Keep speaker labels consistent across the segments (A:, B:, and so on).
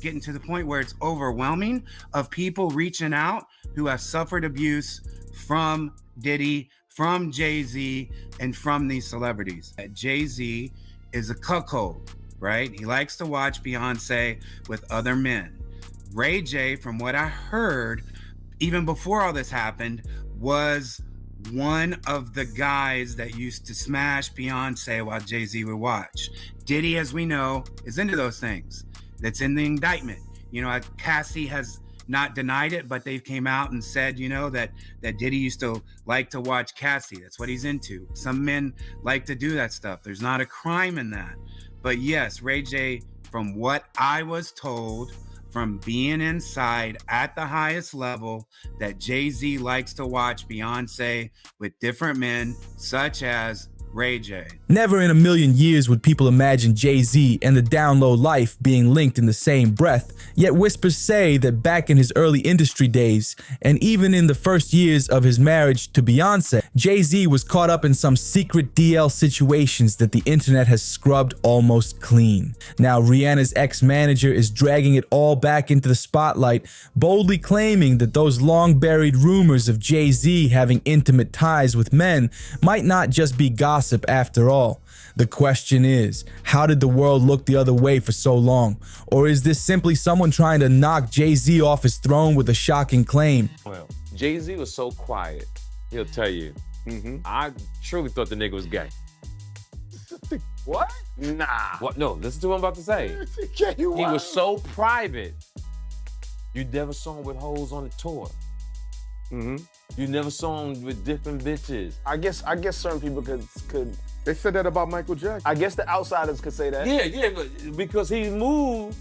A: getting to the point where it's overwhelming of people reaching out who have suffered abuse from Diddy, from Jay-Z, and from these celebrities. Jay-Z is a cuckold, right? He likes to watch Beyoncé with other men. Ray J, from what I heard, even before all this happened, was one of the guys that used to smash Beyoncé while Jay-Z would watch. Diddy, as we know, is into those things. That's in the indictment. You know, Cassie has not denied it, but they came out and said, you know, that Diddy used to like to watch Cassie. That's what he's into. Some men like to do that stuff. There's not a crime in that. But yes, Ray J, from what I was told, from being inside at the highest level, that Jay-Z likes to watch Beyoncé with different men, such as Ray J.
B: Never in a million years would people imagine Jay-Z and the down low life being linked in the same breath, yet whispers say that back in his early industry days, and even in the first years of his marriage to Beyoncé, Jay-Z was caught up in some secret DL situations that the internet has scrubbed almost clean. Now Rihanna's ex-manager is dragging it all back into the spotlight, boldly claiming that those long-buried rumors of Jay-Z having intimate ties with men might not just be gossip after all. The question is, how did the world look the other way for so long? Or is this simply someone trying to knock Jay-Z off his throne with a shocking claim?
C: Well, Jay-Z was so quiet, he'll tell you, I truly thought the nigga was gay.
D: What?
C: Nah. What? No, listen to what I'm about to say. He was so private, you never saw him with hoes on the tour. You never saw him with different bitches.
D: I guess certain people could.
E: They said that about Michael Jackson.
D: I guess the outsiders could say that.
C: Yeah, but because he moved,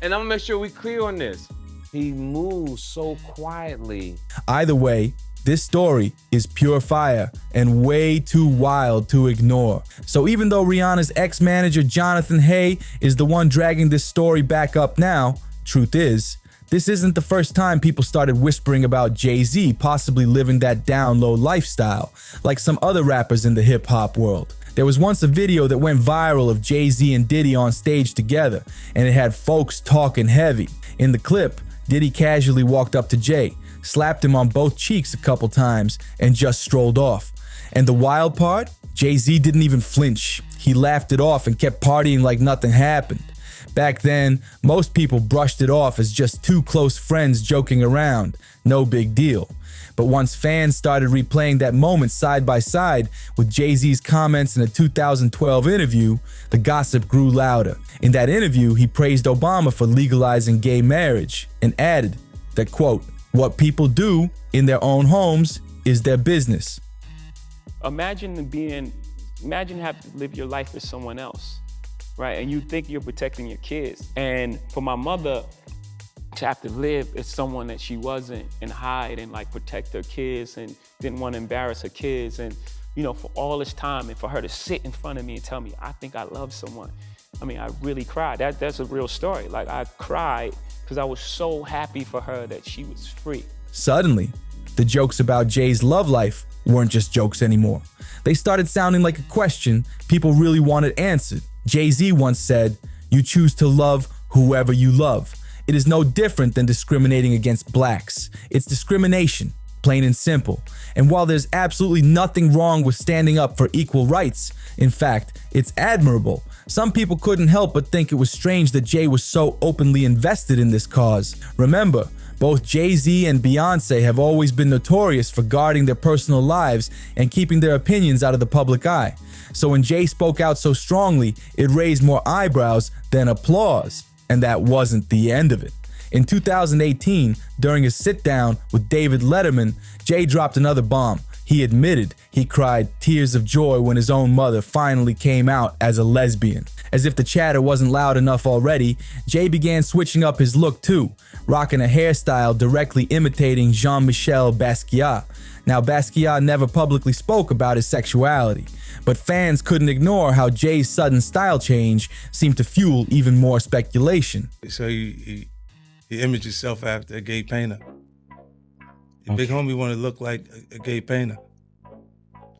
C: and I'm gonna make sure we clear on this. He moved so quietly.
B: Either way, this story is pure fire and way too wild to ignore. So even though Rihanna's ex-manager Jonathan Hay is the one dragging this story back up now, truth is, this isn't the first time people started whispering about Jay-Z possibly living that down-low lifestyle, like some other rappers in the hip-hop world. There was once a video that went viral of Jay-Z and Diddy on stage together, and it had folks talking heavy. In the clip, Diddy casually walked up to Jay, slapped him on both cheeks a couple times, and just strolled off. And the wild part? Jay-Z didn't even flinch. He laughed it off and kept partying like nothing happened. Back then, most people brushed it off as just two close friends joking around, no big deal. But once fans started replaying that moment side by side with Jay-Z's comments in a 2012 interview, the gossip grew louder. In that interview, he praised Obama for legalizing gay marriage and added that, quote, "What people do in their own homes is their business."
F: Imagine having to live your life with someone else. Right, and you think you're protecting your kids. And for my mother to have to live as someone that she wasn't and hide and like protect her kids and didn't want to embarrass her kids, and you know, for all this time, and for her to sit in front of me and tell me, I think I love someone. I mean, I really cried. That's a real story. Like, I cried because I was so happy for her that she was free.
B: Suddenly, the jokes about Jay's love life weren't just jokes anymore. They started sounding like a question people really wanted answered. Jay-Z once said, "You choose to love whoever you love. It is no different than discriminating against blacks. It's discrimination, plain and simple. And while there's absolutely nothing wrong with standing up for equal rights, in fact, it's admirable, some people couldn't help but think it was strange that Jay was so openly invested in this cause. Remember, both Jay-Z and Beyoncé have always been notorious for guarding their personal lives and keeping their opinions out of the public eye. So when Jay spoke out so strongly, it raised more eyebrows than applause. And that wasn't the end of it. In 2018, during a sit-down with David Letterman, Jay dropped another bomb. He admitted he cried tears of joy when his own mother finally came out as a lesbian. As if the chatter wasn't loud enough already, Jay began switching up his look too, rocking a hairstyle directly imitating Jean-Michel Basquiat. Now, Basquiat never publicly spoke about his sexuality, but fans couldn't ignore how Jay's sudden style change seemed to fuel even more speculation.
G: So he imaged himself after a gay painter. Your big homie wanted to look like a gay painter.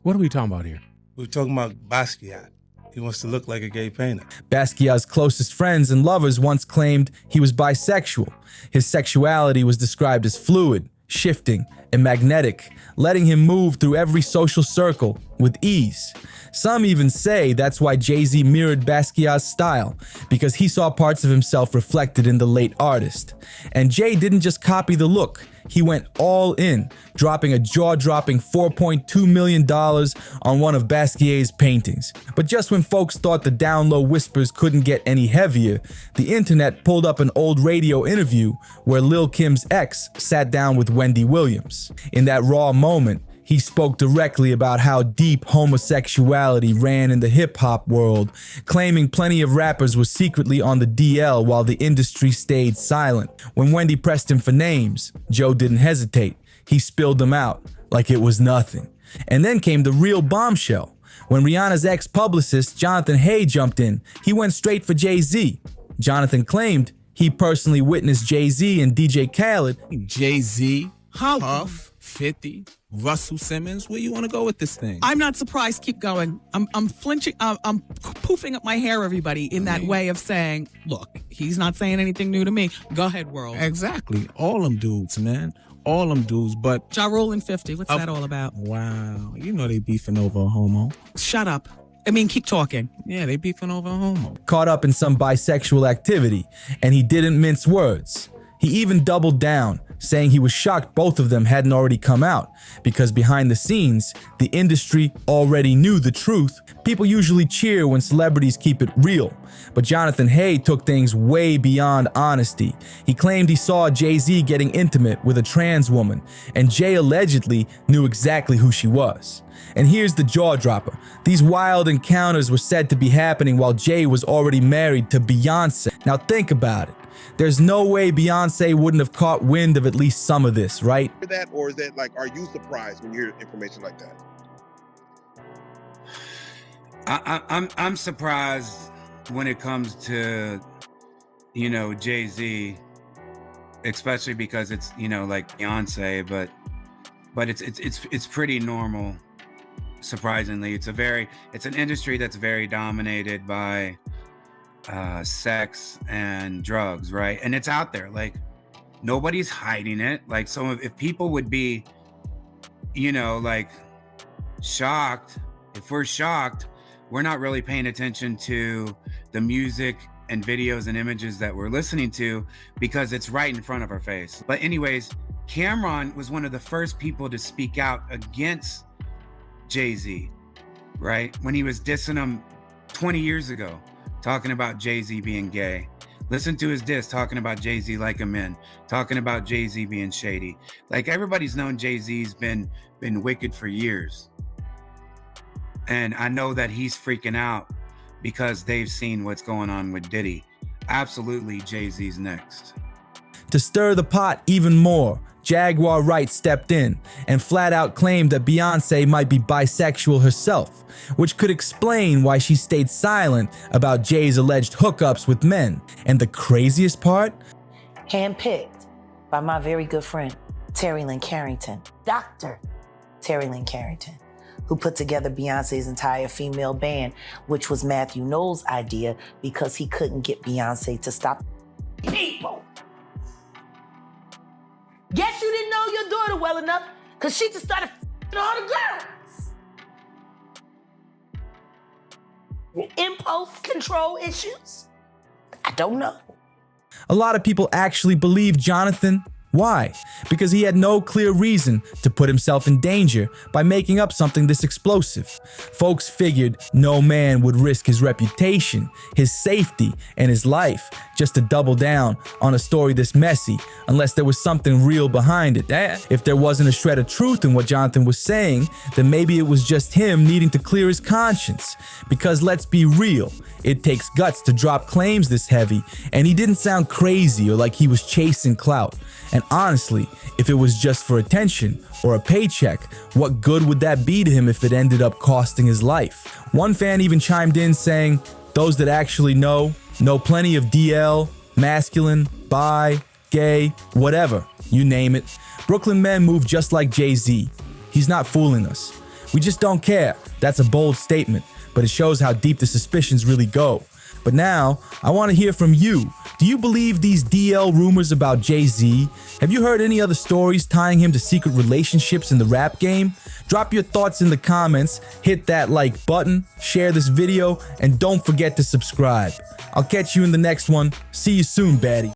E: What are we talking about here?
G: We were talking about Basquiat. He wants to look like a gay painter.
B: Basquiat's closest friends and lovers once claimed he was bisexual. His sexuality was described as fluid, shifting, and magnetic, letting him move through every social circle with ease. Some even say that's why Jay-Z mirrored Basquiat's style, because he saw parts of himself reflected in the late artist. And Jay didn't just copy the look, he went all in, dropping a jaw-dropping $4.2 million on one of Basquiat's paintings. But just when folks thought the down-low whispers couldn't get any heavier, the internet pulled up an old radio interview where Lil' Kim's ex sat down with Wendy Williams. In that raw moment, he spoke directly about how deep homosexuality ran in the hip-hop world, claiming plenty of rappers were secretly on the DL while the industry stayed silent. When Wendy pressed him for names, Joe didn't hesitate. He spilled them out like it was nothing. And then came the real bombshell. When Rihanna's ex-publicist, Jonathan Hay, jumped in, he went straight for Jay-Z. Jonathan claimed he personally witnessed Jay-Z and DJ Khaled.
H: Jay-Z, Puff, 50, Russell Simmons, where you want to go with this thing?
I: I'm not surprised. Keep going. I'm flinching. I'm poofing up my hair, everybody, in that way of saying, look, he's not saying anything new to me. Go ahead, world.
H: Exactly. All them dudes, man. All them dudes, but...
I: Ja Rule and 50. What's that all about?
H: Wow. You know they beefing over a homo.
I: Shut up. I mean, keep talking.
H: Yeah, they beefing over a homo.
B: Caught up in some bisexual activity, and he didn't mince words. He even doubled down, saying he was shocked both of them hadn't already come out, because behind the scenes, the industry already knew the truth. People usually cheer when celebrities keep it real, but Jonathan Hay took things way beyond honesty. He claimed he saw Jay-Z getting intimate with a trans woman, and Jay allegedly knew exactly who she was. And here's the jaw dropper. These wild encounters were said to be happening while Jay was already married to Beyoncé. Now think about it. There's no way Beyoncé wouldn't have caught wind of at least some of this, right?
J: That, or is that like, are you surprised when you hear information like that?
A: I'm surprised when it comes to, you know, Jay-Z, especially because it's, you know, like Beyonce, but it's pretty normal. Surprisingly, it's an industry that's very dominated by sex and drugs, right? And it's out there, like nobody's hiding it. Like, so if people would be, you know, like shocked, if we're shocked, we're not really paying attention to the music and videos and images that we're listening to, because it's right in front of our face. But anyways, Cameron was one of the first people to speak out against Jay-Z, right? When he was dissing him 20 years ago, talking about Jay-Z being gay. Listen to his diss, talking about Jay-Z like a man, talking about Jay-Z being shady. Like, everybody's known Jay-Z's been wicked for years. And I know that he's freaking out because they've seen what's going on with Diddy. Absolutely, Jay-Z's next.
B: To stir the pot even more, Jaguar Wright stepped in and flat out claimed that Beyoncé might be bisexual herself, which could explain why she stayed silent about Jay's alleged hookups with men. And the craziest part?
K: Handpicked by my very good friend, Terry Lynn Carrington, Dr. Terry Lynn Carrington, who put together Beyonce's entire female band, which was Matthew Knowles' idea because he couldn't get Beyonce to stop people. Guess you didn't know your daughter well enough, because she just started f***ing all the girls. Impulse control issues? I don't know.
B: A lot of people actually believe Jonathan. Why? Because he had no clear reason to put himself in danger by making up something this explosive. Folks figured no man would risk his reputation, his safety, and his life just to double down on a story this messy unless there was something real behind it. If there wasn't a shred of truth in what Jonathan was saying, then maybe it was just him needing to clear his conscience. Because let's be real, it takes guts to drop claims this heavy, and he didn't sound crazy or like he was chasing clout. And honestly, if it was just for attention or a paycheck, what good would that be to him if it ended up costing his life? One fan even chimed in saying, those that actually know plenty of DL, masculine, bi, gay, whatever, you name it. Brooklyn men move just like Jay-Z. He's not fooling us. We just don't care. That's a bold statement. but it shows how deep the suspicions really go. But now, I want to hear from you. Do you believe these DL rumors about Jay-Z? Have you heard any other stories tying him to secret relationships in the rap game? Drop your thoughts in the comments, hit that like button, share this video, and don't forget to subscribe. I'll catch you in the next one. See you soon, baddie.